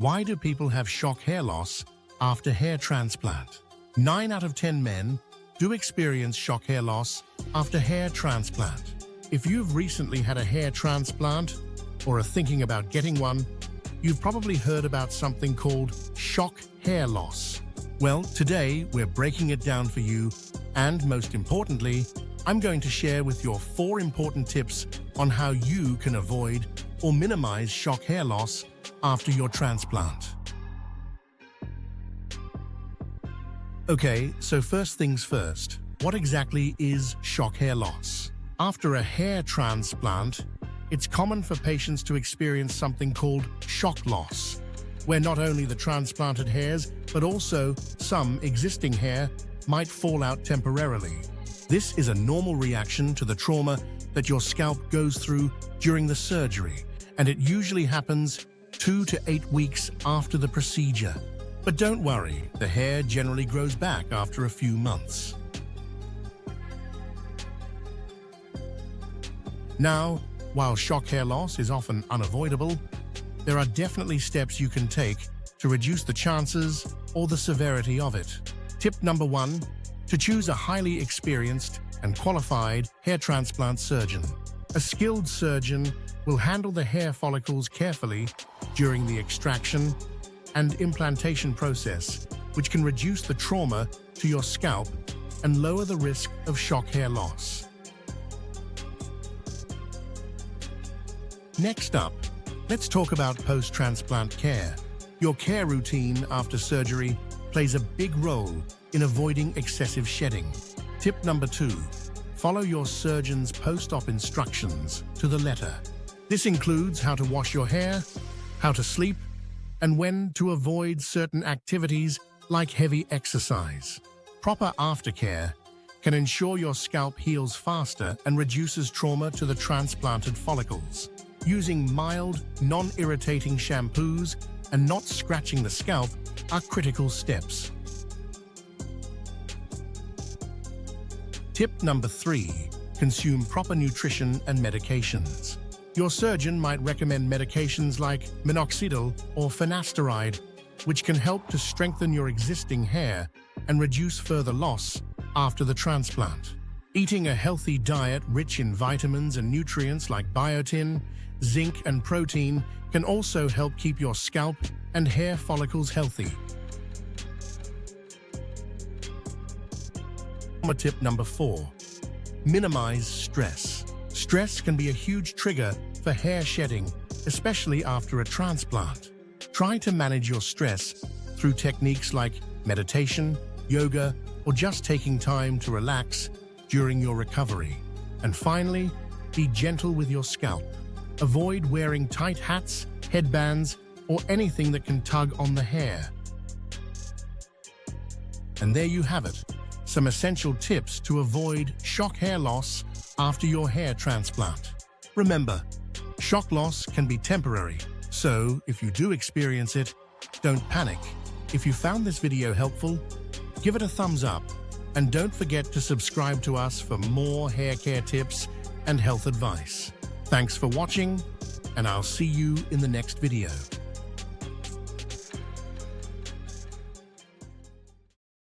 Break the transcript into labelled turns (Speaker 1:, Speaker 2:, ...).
Speaker 1: Why do people have shock hair loss after hair transplant? 9 out of 10 men do experience shock hair loss after hair transplant. If you've recently had a hair transplant or are thinking about getting one, you've probably heard about something called shock hair loss. Well, today we're breaking it down for you, and most importantly, I'm going to share with you 4 important tips on how you can avoid or minimize shock hair loss after your transplant. Okay, so first things first, what exactly is shock hair loss? After a hair transplant, it's common for patients to experience something called shock loss, where not only the transplanted hairs, but also some existing hair might fall out temporarily. This is a normal reaction to the trauma that your scalp goes through during the surgery, and it usually happens 2 to 8 weeks after the procedure. But don't worry, the hair generally grows back after a few months. Now, while shock hair loss is often unavoidable, there are definitely steps you can take to reduce the chances or the severity of it. Tip number 1, to choose a highly experienced and qualified hair transplant surgeon. A skilled surgeon will handle the hair follicles carefully during the extraction and implantation process, which can reduce the trauma to your scalp and lower the risk of shock hair loss. Next up, let's talk about post-transplant care. Your care routine after surgery plays a big role in avoiding excessive shedding. Tip number 2, follow your surgeon's post-op instructions to the letter. This includes how to wash your hair, how to sleep, and when to avoid certain activities like heavy exercise. Proper aftercare can ensure your scalp heals faster and reduces trauma to the transplanted follicles. Using mild, non-irritating shampoos and not scratching the scalp are critical steps. Tip number 3, consume proper nutrition and medications. Your surgeon might recommend medications like minoxidil or finasteride, which can help to strengthen your existing hair and reduce further loss after the transplant. Eating a healthy diet rich in vitamins and nutrients like biotin, zinc, and protein can also help keep your scalp and hair follicles healthy. Tip number 4, minimize stress. Stress can be a huge trigger for hair shedding, especially after a transplant. Try to manage your stress through techniques like meditation, yoga, or just taking time to relax during your recovery. And finally, be gentle with your scalp. Avoid wearing tight hats, headbands, or anything that can tug on the hair. And there you have it, some essential tips to avoid shock hair loss after your hair transplant. Remember, shock loss can be temporary, so if you do experience it, don't panic. If you found this video helpful, give it a thumbs up, and don't forget to subscribe to us for more hair care tips and health advice. Thanks for watching, and I'll see you in the next video.